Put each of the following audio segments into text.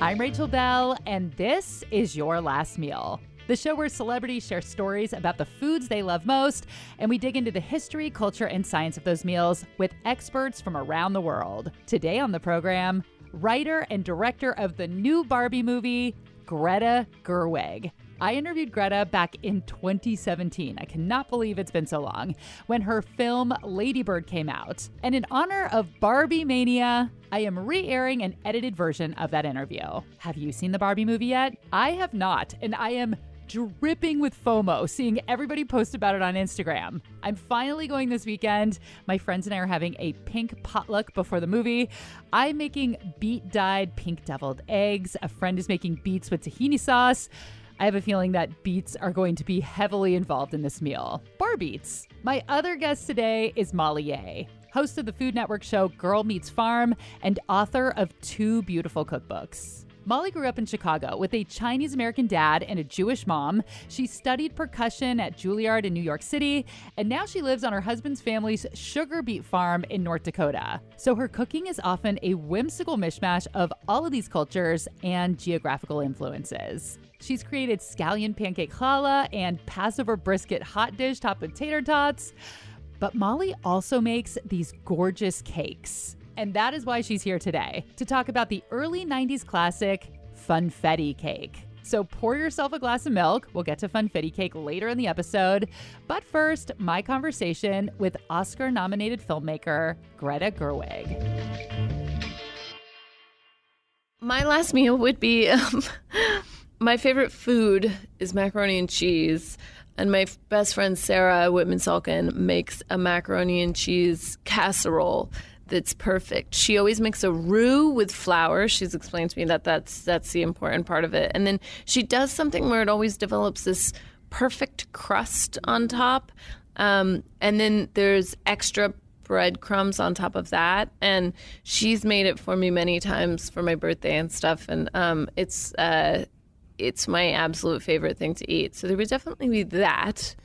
I'm Rachel Bell, and this is Your Last Meal, the show where celebrities share stories about the foods they love most, and we dig into the history, culture, and science of those meals with experts from around the world. Today on the program, writer and director of the new Barbie movie, Greta Gerwig. I interviewed Greta back in 2017. I cannot believe it's been so long, when her film Lady Bird came out. And in honor of Barbie-mania, I am re-airing an edited version of that interview. Have you seen the Barbie movie yet? I have not, and I am dripping with FOMO seeing everybody post about it on Instagram. I'm finally going this weekend. My friends and I are having a pink potluck before the movie. I'm making beet-dyed pink deviled eggs. A friend is making beets with tahini sauce. I have a feeling that beets are going to be heavily involved in this meal. Bar beets. My other guest today is Molly Yeh, host of the Food Network show Girl Meets Farm and author of 2 beautiful cookbooks. Molly grew up in Chicago with a Chinese-American dad and a Jewish mom. She studied percussion at Juilliard in New York City, and now she lives on her husband's family's sugar beet farm in North Dakota. So her cooking is often a whimsical mishmash of all of these cultures and geographical influences. She's created scallion pancake challah and Passover brisket hot dish topped with tater tots. But Molly also makes these gorgeous cakes. And that is why she's here today, to talk about the early 90s classic, Funfetti cake. So pour yourself a glass of milk. We'll get to Funfetti cake later in the episode. But first, my conversation with Oscar-nominated filmmaker Greta Gerwig. My last meal would be, my favorite food is macaroni and cheese. And my best friend Sarah Whitman-Salkin makes a macaroni and cheese casserole that's perfect. She always makes a roux with flour. She's explained to me that that's the important part of it. And then she does something where it always develops this perfect crust on top. And then there's extra breadcrumbs on top of that. And she's made it for me many times for my birthday and stuff. And it's my absolute favorite thing to eat. So there would definitely be that.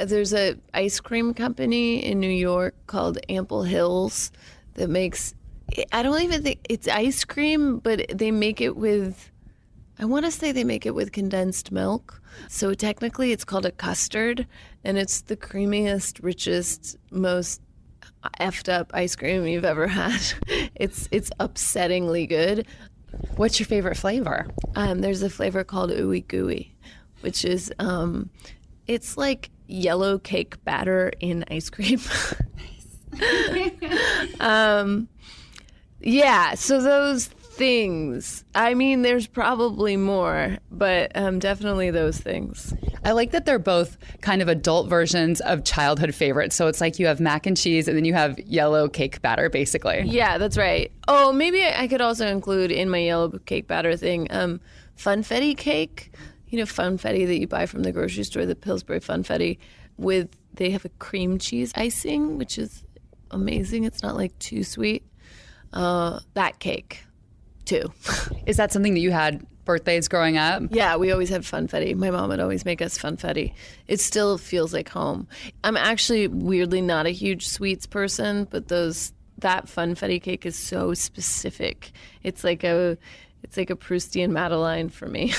There's a ice cream company in New York called Ample Hills that makes, I don't even think it's ice cream, but they make it with, I want to say they make it with condensed milk. So technically it's called a custard, and it's the creamiest, richest, most effed up ice cream you've ever had. It's upsettingly good. What's your favorite flavor? There's a flavor called ooey gooey, which is, it's like yellow cake batter in ice cream. Yeah, so those things. I mean, there's probably more, but definitely those things. I like that they're both kind of adult versions of childhood favorites. So it's like you have mac and cheese and then you have yellow cake batter, basically. Yeah, that's right. Oh, maybe I could also include in my yellow cake batter thing, Funfetti cake. You know, Funfetti that you buy from the grocery store, the Pillsbury Funfetti, they have a cream cheese icing, which is amazing. It's not like too sweet. That cake, too. Is that something that you had birthdays growing up? Yeah, we always had Funfetti. My mom would always make us Funfetti. It still feels like home. I'm actually weirdly not a huge sweets person, but that Funfetti cake is so specific. It's like a Proustian Madeleine for me.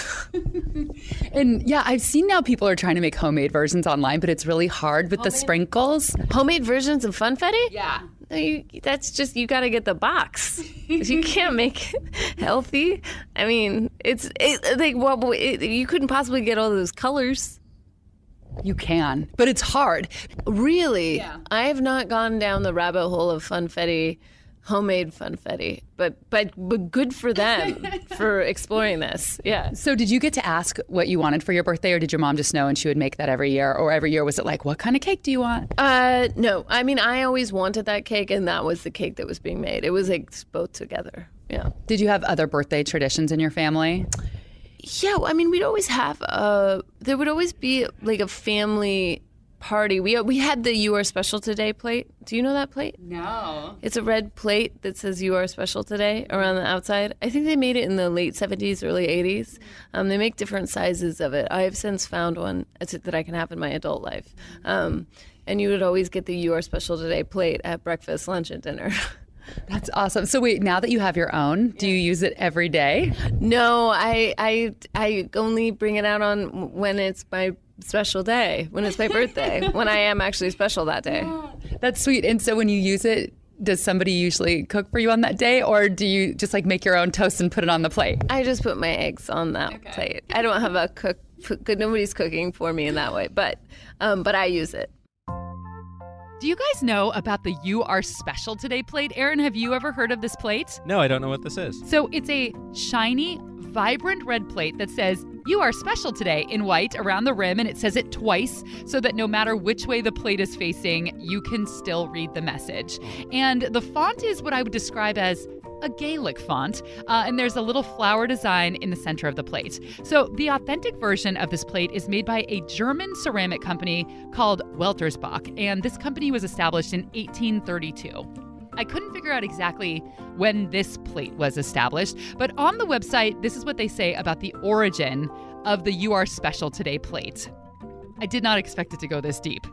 And yeah, I've seen now people are trying to make homemade versions online, but it's really hard with the sprinkles. Homemade versions of Funfetti? Yeah. No, that's just, you got to get the box. You can't make it healthy. I mean, you couldn't possibly get all those colors. You can, but it's hard. Really? Yeah. I have not gone down the rabbit hole of Funfetti, homemade Funfetti, but good for them for exploring this. Yeah. So did you get to ask what you wanted for your birthday, or did your mom just know and she would make that every year? Or every year was it like, what kind of cake do you want? No. I mean, I always wanted that cake, and that was the cake that was being made. It was like both together. Yeah. Did you have other birthday traditions in your family? Yeah. I mean, we'd always have, there would always be like a family party. We had the "You Are Special Today" plate. Do you know that plate? No. It's a red plate that says "You Are Special Today" around the outside. I think they made it in the late 70s, early 80s. They make different sizes of it. I have since found one that I can have in my adult life. And you would always get the "You Are Special Today" plate at breakfast, lunch, and dinner. That's awesome. So wait, now that you have your own, do you use it every day? No, I only bring it out on when it's my special day, when it's my birthday, when I am actually special that day. That's sweet. And so when you use it, does somebody usually cook for you on that day, or do you just like make your own toast and put it on the plate? I just put my eggs on that plate. I don't have a cook. Nobody's cooking for me in that way, but I use it. Do you guys know about the You Are Special Today plate? Aaron, have you ever heard of this plate? No, I don't know what this is. So it's a shiny, vibrant red plate that says, "You are special today" in white around the rim, and it says it twice so that no matter which way the plate is facing, you can still read the message. And the font is what I would describe as a Gaelic font, and there's a little flower design in the center of the plate. So the authentic version of this plate is made by a German ceramic company called Weltersbach, and this company was established in 1832. I couldn't figure out exactly when this plate was established, but on the website, this is what they say about the origin of the You Are Special Today plate. I did not expect it to go this deep.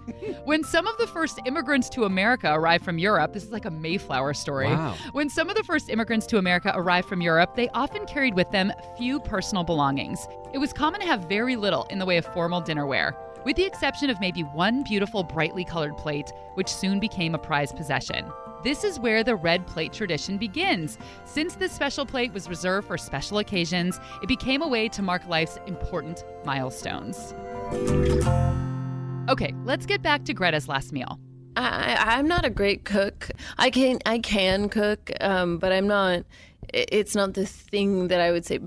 When some of the first immigrants to America arrived from Europe, this is like a Mayflower story. Wow. When some of the first immigrants to America arrived from Europe, they often carried with them few personal belongings. It was common to have very little in the way of formal dinnerware, with the exception of maybe one beautiful, brightly colored plate, which soon became a prized possession. This is where the red plate tradition begins. Since this special plate was reserved for special occasions, it became a way to mark life's important milestones. Okay, let's get back to Greta's last meal. I'm not a great cook. I can cook, but I'm not. It's not the thing that I would say.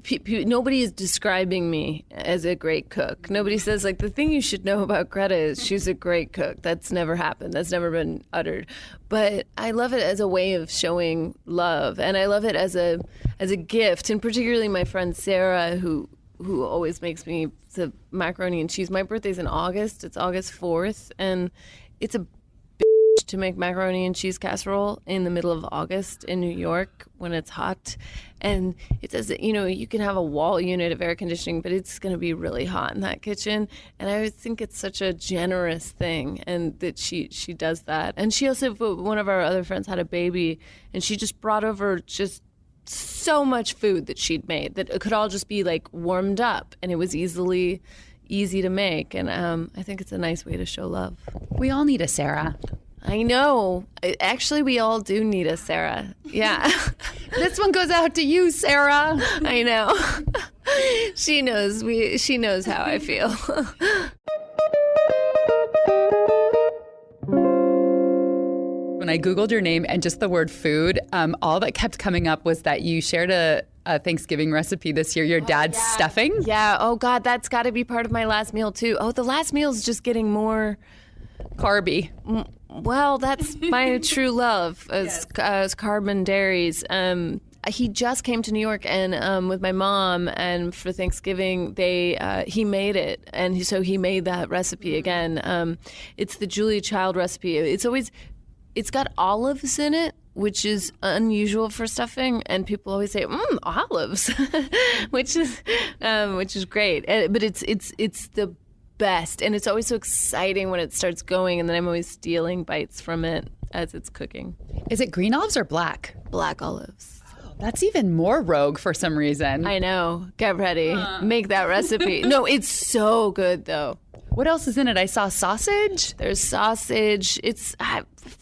Nobody is describing me as a great cook. Nobody says, like, the thing you should know about Greta is she's a great cook. That's never happened. That's never been uttered. But I love it as a way of showing love, and I love it as a gift. And particularly my friend Sarah, who always makes me the macaroni and cheese. My birthday's in August. It's August 4th, and it's a bitch to make macaroni and cheese casserole in the middle of August in New York when it's hot. And it says that, you can have a wall unit of air conditioning, but it's going to be really hot in that kitchen. And I always think it's such a generous thing, and that she does that. And she also, one of our other friends had a baby, and she just brought over just so much food that she'd made that it could all just be like warmed up, and it was easy to make. And I think it's a nice way to show love. We all need a Sarah. I know. Actually, we all do need a Sarah. Yeah. This one goes out to you, Sarah. I know. She knows how I feel. When I Googled your name and just the word food, all that kept coming up was that you shared a Thanksgiving recipe this year, your dad's stuffing. Yeah. Oh, God, that's got to be part of my last meal, too. Oh, the last meal is just getting more Carby. Well, that's my true love, as carb and dairies. He just came to New York and with my mom, and for Thanksgiving he made it, and so he made that recipe again. It's the Julia Child recipe. It's got olives in it, which is unusual for stuffing, and people always say, olives, which is great. But it's the best, and it's always so exciting when it starts going, and then I'm always stealing bites from it as it's cooking. Is it green olives or black? Black olives. Oh, that's even more rogue for some reason. I know. Get ready. Make that recipe. No, it's so good, though. What else is in it? I saw sausage. There's sausage.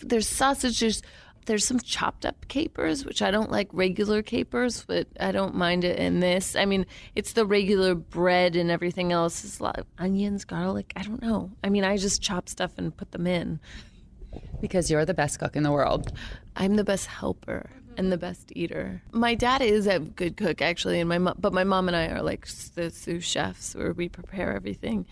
There's sausages. There's some chopped up capers, which I don't like regular capers, but I don't mind it in this. I mean, it's the regular bread and everything else. It's a lot of onions, garlic. I don't know. I mean, I just chop stuff and put them in. Because you're the best cook in the world. I'm the best helper and the best eater. My dad is a good cook, actually, and but my mom and I are like the sous chefs, where we prepare everything,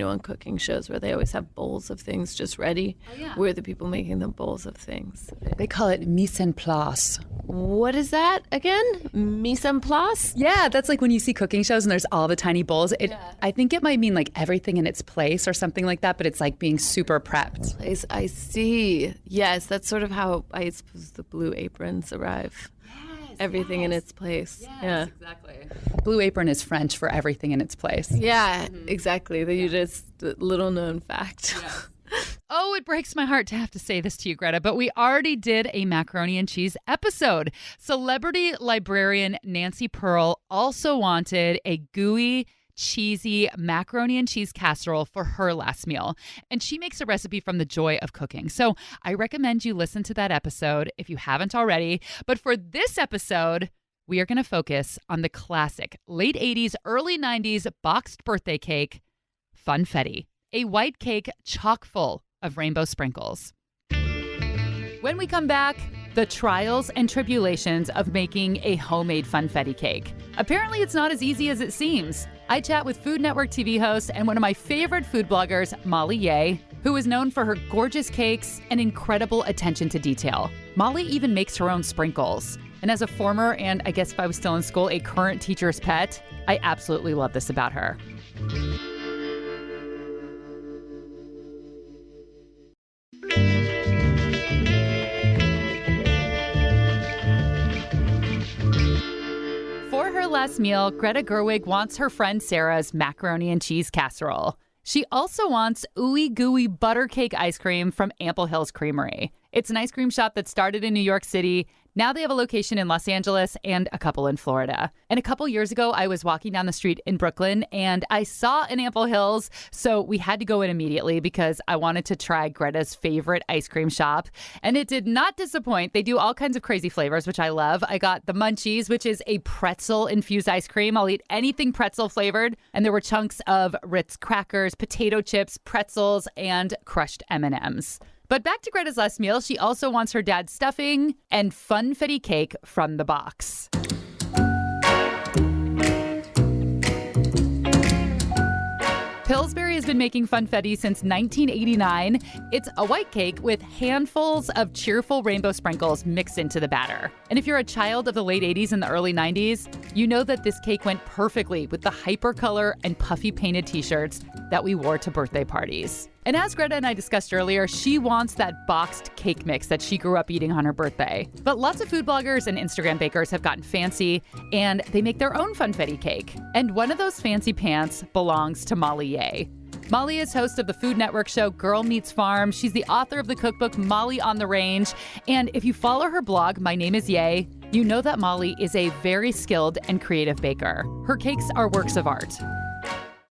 on cooking shows where they always have bowls of things just ready. Oh, yeah. We're the people making the bowls of things. They call it mise en place. What is that again? Mise en place? Yeah, that's like when you see cooking shows and there's all the tiny bowls. I think it might mean like everything in its place or something like that, but it's like being super prepped. I see. Yes, that's sort of how I suppose the Blue Aprons arrive. Yes, everything in its place. Yes, yeah, exactly. Blue Apron is French for everything in its place. Yeah, exactly. You just little known fact. Yeah. Oh, it breaks my heart to have to say this to you, Greta, but we already did a macaroni and cheese episode. Celebrity librarian Nancy Pearl also wanted a gooey, cheesy macaroni and cheese casserole for her last meal. And she makes a recipe from the joy of cooking. So I recommend you listen to that episode if you haven't already. But for this episode, we are going to focus on the classic late 80s, early 90s boxed birthday cake, Funfetti, a white cake chock full of rainbow sprinkles. When we come back, the trials and tribulations of making a homemade Funfetti cake. Apparently, it's not as easy as it seems. I chat with Food Network TV host and one of my favorite food bloggers, Molly Yeh, who is known for her gorgeous cakes and incredible attention to detail. Molly even makes her own sprinkles. And as a former, and I guess if I was still in school, a current teacher's pet, I absolutely love this about her. For her last meal, Greta Gerwig wants her friend Sarah's macaroni and cheese casserole. She also wants ooey gooey butter cake ice cream from Ample Hills Creamery. It's an ice cream shop that started in New York City. Now they have a location in Los Angeles and a couple in Florida. And a couple years ago, I was walking down the street in Brooklyn and I saw an Ample Hills. So we had to go in immediately because I wanted to try Greta's favorite ice cream shop. And it did not disappoint. They do all kinds of crazy flavors, which I love. I got the Munchies, which is a pretzel-infused ice cream. I'll eat anything pretzel flavored. And there were chunks of Ritz crackers, potato chips, pretzels, and crushed M&Ms. But back to Greta's last meal, she also wants her dad's stuffing and Funfetti cake from the box. Pillsbury has been making Funfetti since 1989. It's a white cake with handfuls of cheerful rainbow sprinkles mixed into the batter. And if you're a child of the late 80s and the early 90s, you know that this cake went perfectly with the hypercolor and puffy painted t-shirts that we wore to birthday parties. And as Greta and I discussed earlier, she wants that boxed cake mix that she grew up eating on her birthday. But lots of food bloggers and Instagram bakers have gotten fancy, and they make their own Funfetti cake. And one of those fancy pants belongs to Molly Yeh. Molly is host of the Food Network show Girl Meets Farm. She's the author of the cookbook Molly on the Range. And if you follow her blog, My Name is Yeh, you know that Molly is a very skilled and creative baker. Her cakes are works of art.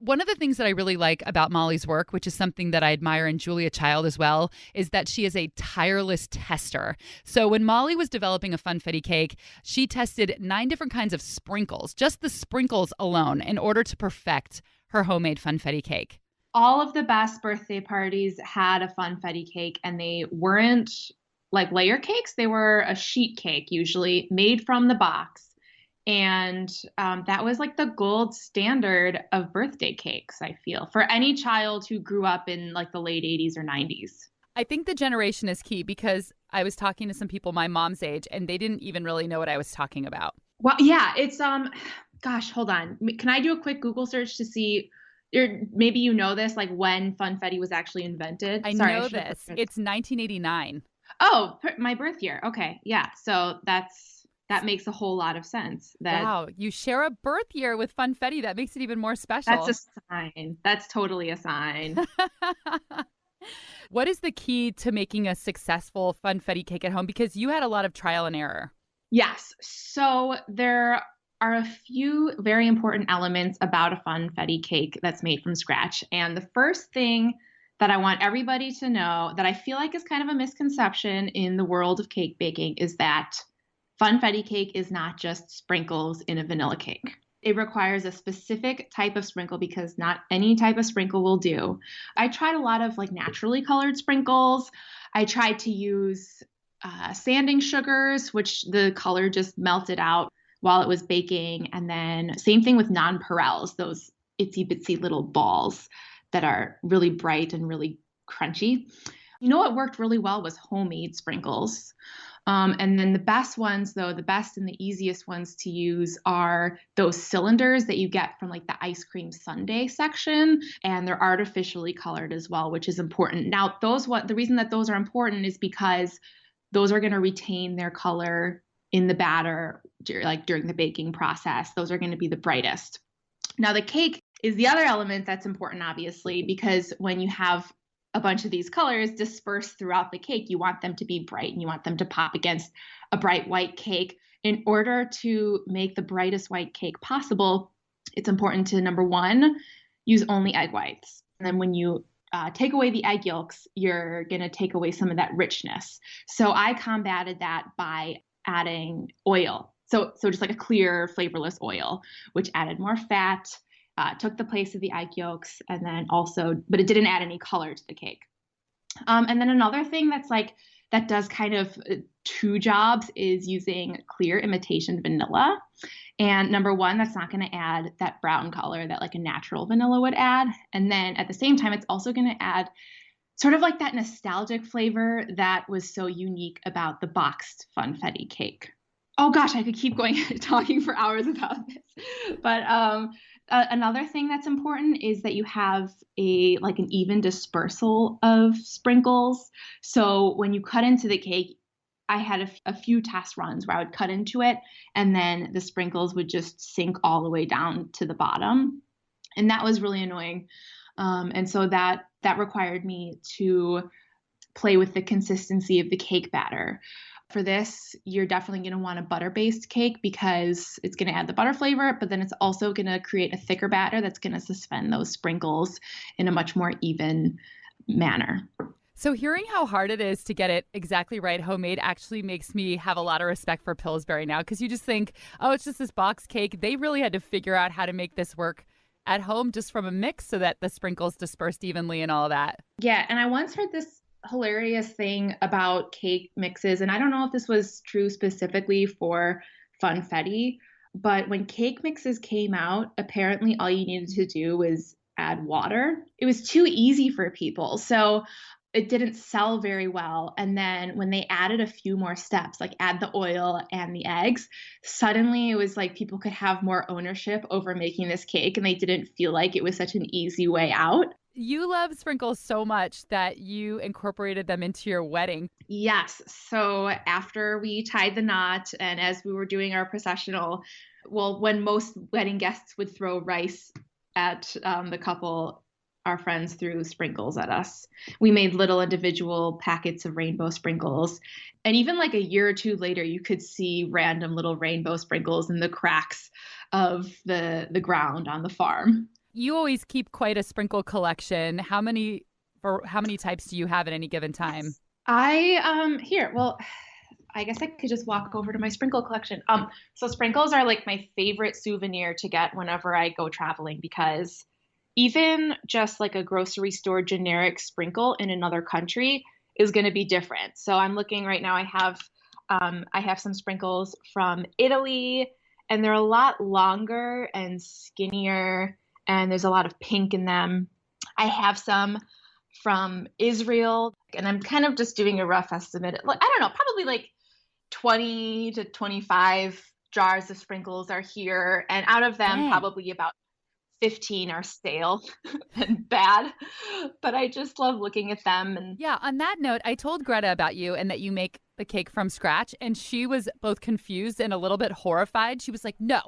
One of the things that I really like about Molly's work, which is something that I admire in Julia Child as well, is that she is a tireless tester. So when Molly was developing a Funfetti cake, she tested 9 different kinds of sprinkles, just the sprinkles alone, in order to perfect her homemade Funfetti cake. All of the best birthday parties had a Funfetti cake, and they weren't like layer cakes. They were a sheet cake, usually made from the box. And that was like the gold standard of birthday cakes, I feel, for any child who grew up in like the late 80s or 90s. I think the generation is key because I was talking to some people my mom's age and they didn't even really know what I was talking about. Well, yeah, it's gosh, hold on. Can I do a quick Google search to see, or maybe you know this, like when Funfetti was actually invented? I know this. It's 1989. Oh, my birth year. Okay, yeah. So that makes a whole lot of sense. Wow, you share a birth year with Funfetti. That makes it even more special. That's a sign. That's totally a sign. What is the key to making a successful Funfetti cake at home? Because you had a lot of trial and error. Yes. So there are a few very important elements about a Funfetti cake that's made from scratch. And the first thing that I want everybody to know that I feel like is kind of a misconception in the world of cake baking is that Funfetti cake is not just sprinkles in a vanilla cake. It requires a specific type of sprinkle because not any type of sprinkle will do. I tried a lot of like naturally colored sprinkles. I tried to use sanding sugars, which the color just melted out while it was baking. And then same thing with nonpareils, those itsy bitsy little balls that are really bright and really crunchy. You know what worked really well was homemade sprinkles. And then the best ones, though, the best and the easiest ones to use are those cylinders that you get from like the ice cream sundae section. And they're artificially colored as well, which is important. Now, the reason that those are important is because those are going to retain their color in the batter, like during the baking process. Those are going to be the brightest. Now, the cake is the other element that's important, obviously, because when you have a bunch of these colors dispersed throughout the cake. You want them to be bright and you want them to pop against a bright white cake. In order to make the brightest white cake possible, it's important to, number one, use only egg whites. And then when you take away the egg yolks, you're going to take away some of that richness. So I combated that by adding oil. So just like a clear, flavorless oil, which added more fat, took the place of the egg yolks, and then also, but it didn't add any color to the cake. And then another thing that does kind of two jobs is using clear imitation vanilla. And number one, that's not going to add that brown color that like a natural vanilla would add. And then at the same time, it's also going to add sort of like that nostalgic flavor that was so unique about the boxed Funfetti cake. Oh gosh, I could keep going talking for hours about this. But another thing that's important is that you have an even dispersal of sprinkles. So when you cut into the cake, I had a few test runs where I would cut into it and then the sprinkles would just sink all the way down to the bottom. And that was really annoying. And so that required me to play with the consistency of the cake batter. For this, you're definitely going to want a butter-based cake because it's going to add the butter flavor, but then it's also going to create a thicker batter that's going to suspend those sprinkles in a much more even manner. So hearing how hard it is to get it exactly right homemade actually makes me have a lot of respect for Pillsbury now, because you just think, oh, it's just this box cake. They really had to figure out how to make this work at home just from a mix so that the sprinkles dispersed evenly and all that. Yeah, and I once heard this hilarious thing about cake mixes, and I don't know if this was true specifically for Funfetti, but when cake mixes came out, apparently all you needed to do was add water. It was too easy for people. So it didn't sell very well. And then when they added a few more steps, like add the oil and the eggs, suddenly it was like people could have more ownership over making this cake and they didn't feel like it was such an easy way out. You love sprinkles so much that you incorporated them into your wedding. Yes. So after we tied the knot and as we were doing our processional, well, when most wedding guests would throw rice at the couple, our friends threw sprinkles at us. We made little individual packets of rainbow sprinkles. And even like a year or two later, you could see random little rainbow sprinkles in the cracks of the ground on the farm. You always keep quite a sprinkle collection. How many types do you have at any given time? Well, I guess I could just walk over to my sprinkle collection. So sprinkles are like my favorite souvenir to get whenever I go traveling, because even just like a grocery store generic sprinkle in another country is going to be different. So I'm looking right now. I have some sprinkles from Italy, and they're a lot longer and skinnier, and there's a lot of pink in them. I have some from Israel, and I'm kind of just doing a rough estimate. Like, I don't know, probably like 20 to 25 jars of sprinkles are here, and out of them, probably about 15 are stale and bad, but I just love looking at them. And yeah, on that note, I told Greta about you and that you make the cake from scratch, and she was both confused and a little bit horrified. She was like, no,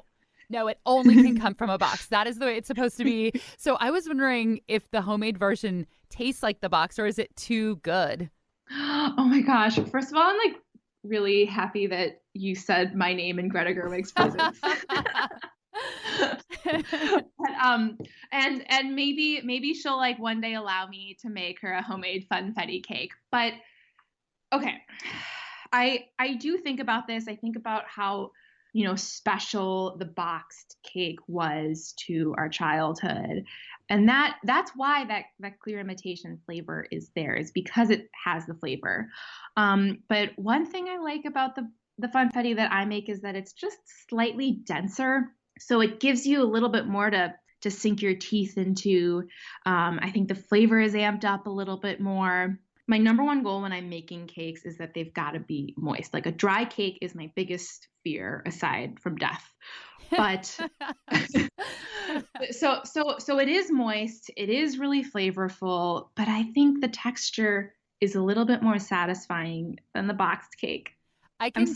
it only can come from a box. That is the way it's supposed to be. So I was wondering if the homemade version tastes like the box, or is it too good? Oh my gosh. First of all, I'm like really happy that you said my name in Greta Gerwig's presence. and maybe she'll like one day allow me to make her a homemade Funfetti cake. But okay, I do think about this. I think about how, you know, special the boxed cake was to our childhood, and that's why that clear imitation flavor is there, is because it has the flavor. But one thing I like about the Funfetti that I make is that it's just slightly denser. So it gives you a little bit more to sink your teeth into. I think the flavor is amped up a little bit more. My number one goal when I'm making cakes is that they've got to be moist. Like a dry cake is my biggest fear aside from death. But so it is moist. It is really flavorful, but I think the texture is a little bit more satisfying than the boxed cake. I can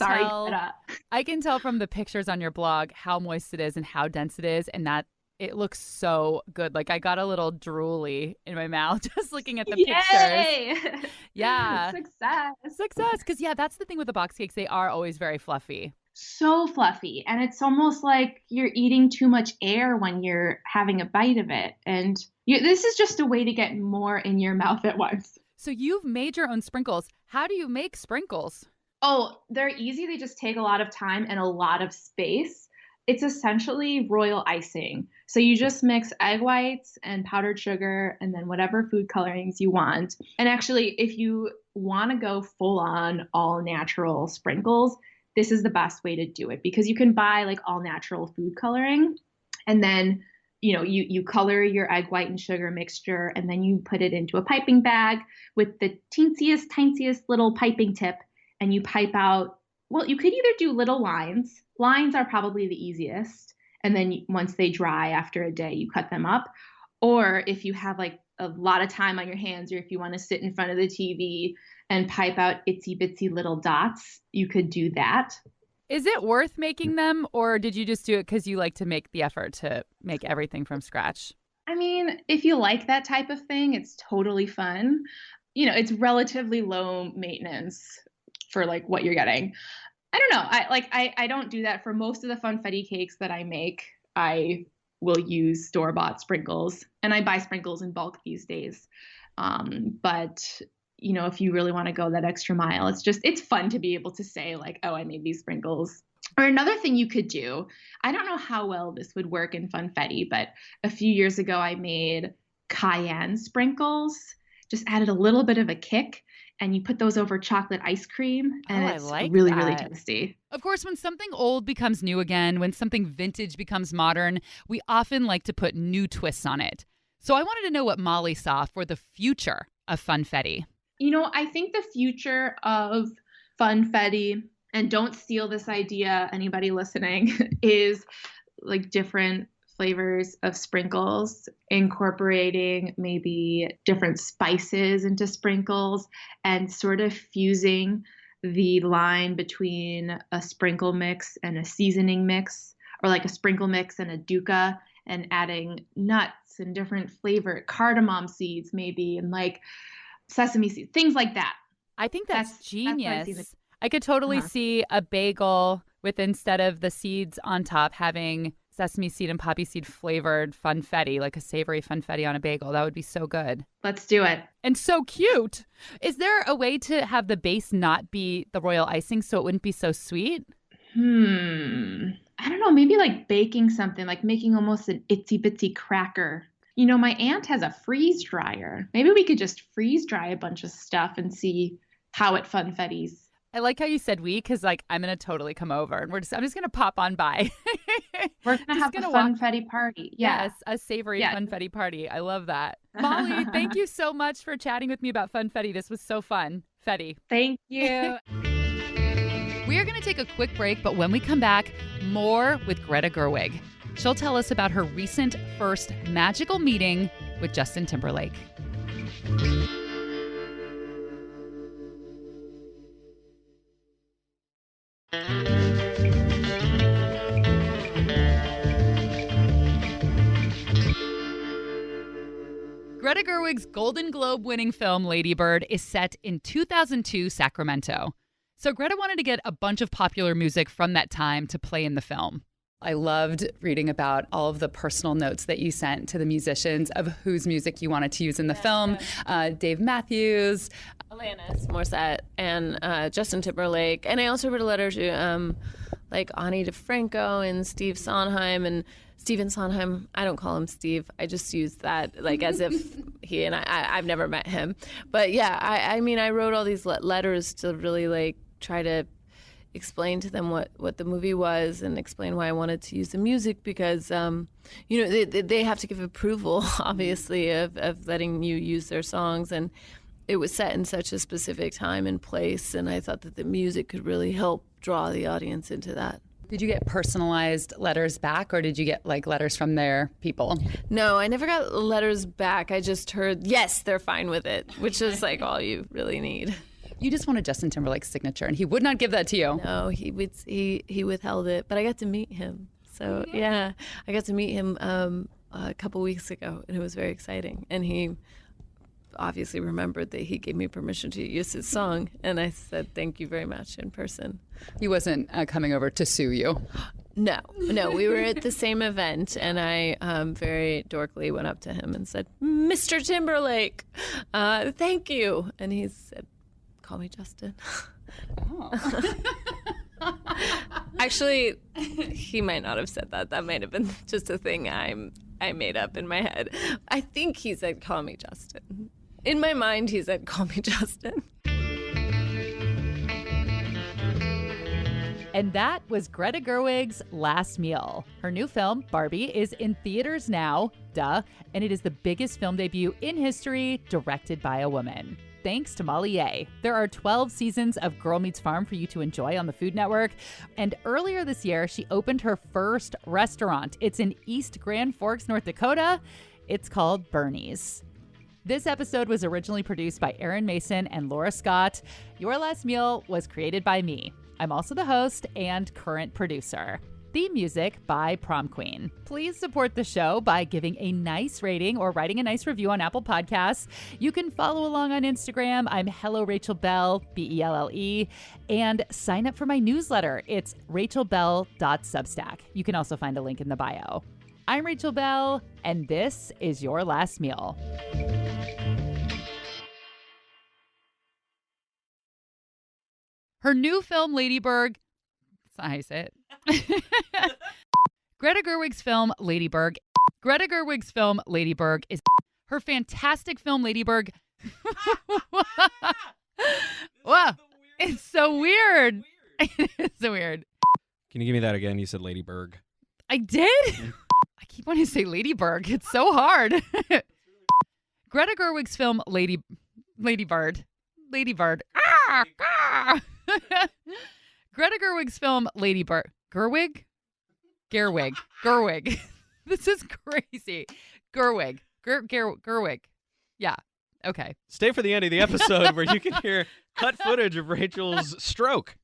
tell from the pictures on your blog how moist it is and how dense it is, and that It looks so good. Like I got a little drooly in my mouth just looking at the Yay! pictures. Yeah. Success. Because, yeah, that's the thing with the box cakes. They are always very fluffy. So fluffy. And it's almost like you're eating too much air when you're having a bite of it. And this is just a way to get more in your mouth at once. So you've made your own sprinkles. How do you make sprinkles? Oh, they're easy. They just take a lot of time and a lot of space. It's essentially royal icing. So you just mix egg whites and powdered sugar and then whatever food colorings you want. And actually, if you want to go full on all natural sprinkles, this is the best way to do it because you can buy like all natural food coloring and then you color your egg white and sugar mixture and then you put it into a piping bag with the tiniest little piping tip and you pipe out. Well, you could either do little lines. Lines are probably the easiest. And then once they dry after a day, you cut them up. Or if you have like a lot of time on your hands, or if you want to sit in front of the TV and pipe out itsy bitsy little dots, you could do that. Is it worth making them, or did you just do it because you like to make the effort to make everything from scratch? I mean, if you like that type of thing, it's totally fun. It's relatively low maintenance for like what you're getting. I don't know. I don't do that for most of the funfetti cakes that I make. I will use store-bought sprinkles, and I buy sprinkles in bulk these days. But if you really want to go that extra mile, it's fun to be able to say like, oh, I made these sprinkles. Or another thing you could do, I don't know how well this would work in funfetti, but a few years ago I made cayenne sprinkles, just added a little bit of a kick. And you put those over chocolate ice cream, and it's really, really tasty. Of course, when something old becomes new again, when something vintage becomes modern, we often like to put new twists on it. So I wanted to know what Molly saw for the future of funfetti. I think the future of funfetti, and don't steal this idea, anybody listening, is like different flavors of sprinkles, incorporating maybe different spices into sprinkles and sort of fusing the line between a sprinkle mix and a seasoning mix, or like a sprinkle mix and a dukkha, and adding nuts and different flavor, cardamom seeds maybe, and like sesame seeds, things like that. I think that's genius. I could totally see a bagel with, instead of the seeds on top, having sesame seed and poppy seed flavored funfetti, like a savory funfetti on a bagel. That would be so good. Let's do it. And so cute. Is there a way to have the base not be the royal icing so it wouldn't be so sweet? I don't know. Maybe like baking something, like making almost an itsy bitsy cracker. My aunt has a freeze dryer. Maybe we could just freeze dry a bunch of stuff and see how it funfettis. I like how you said we, because like I'm gonna totally come over and I'm just gonna pop on by. We're gonna have a funfetti party. Yeah. Yes, a savory funfetti party. I love that. Molly, thank you so much for chatting with me about funfetti. This was so fun. Fetty. Thank you. We are gonna take a quick break, but when we come back, more with Greta Gerwig. She'll tell us about her recent first magical meeting with Justin Timberlake. Greta Gerwig's Golden Globe winning film Lady Bird is set in 2002 Sacramento. So Greta wanted to get a bunch of popular music from that time to play in the film. I loved reading about all of the personal notes that you sent to the musicians of whose music you wanted to use in the film. Dave Matthews, Alanis Morissette, and Justin Timberlake. And I also wrote a letter to like Ani DeFranco and Steve Sondheim and Steven Sondheim. I don't call him Steve. I just use that like as if he and I've never met him. But yeah, I mean, I wrote all these letters to really like try to explain to them what the movie was and explain why I wanted to use the music because, they have to give approval, obviously, of letting you use their songs. And it was set in such a specific time and place. And I thought that the music could really help draw the audience into that. Did you get personalized letters back or did you get like letters from their people? No, I never got letters back. I just heard, yes, they're fine with it, which is like all you really need. You just wanted Justin Timberlake's signature, and he would not give that to you. No, he withheld it, but I got to meet him. So yeah, I got to meet him a couple weeks ago, and it was very exciting. And he obviously remembered that he gave me permission to use his song, and I said thank you very much in person. He wasn't coming over to sue you. No, we were at the same event, and I very dorkily went up to him and said, Mr. Timberlake, thank you. And he said, call me Justin. Oh. Actually, he might not have said that. That might have been just a thing I made up in my head. I think he said, call me Justin. In my mind, he said, call me Justin. And that was Greta Gerwig's Last Meal. Her new film, Barbie, is in theaters now, and it is the biggest film debut in history directed by a woman. Thanks to Molly Yeh. There are 12 seasons of Girl Meets Farm for you to enjoy on the Food Network. And earlier this year, she opened her first restaurant. It's in East Grand Forks, North Dakota. It's called Bernie's. This episode was originally produced by Aaron Mason and Laura Scott. Your Last Meal was created by me. I'm also the host and current producer. Theme music by Prom Queen. Please support the show by giving a nice rating or writing a nice review on Apple Podcasts. You can follow along on Instagram. I'm Hello Rachel Bell, Belle, and sign up for my newsletter. It's rachelbell.substack. You can also find a link in the bio. I'm Rachel Bell, and this is Your Last Meal. Her new film, Lady Bird. That's not how you say it. Greta Gerwig's film, Lady Bird. Greta Gerwig's film, Lady Bird, is her fantastic film, Lady Bird. Wow. It's so weird. It's so weird. Can you give me that again? You said Lady Berg. I did? I keep wanting to say Lady Bird. It's so hard. Greta Gerwig's film, Lady Bird. Lady Bird. Ah! Ah! Greta Gerwig's film, Lady Bird. Gerwig. This is crazy. Gerwig. Gerwig. Yeah. Okay. Stay for the end of the episode where you can hear cut footage of Rachel's stroke.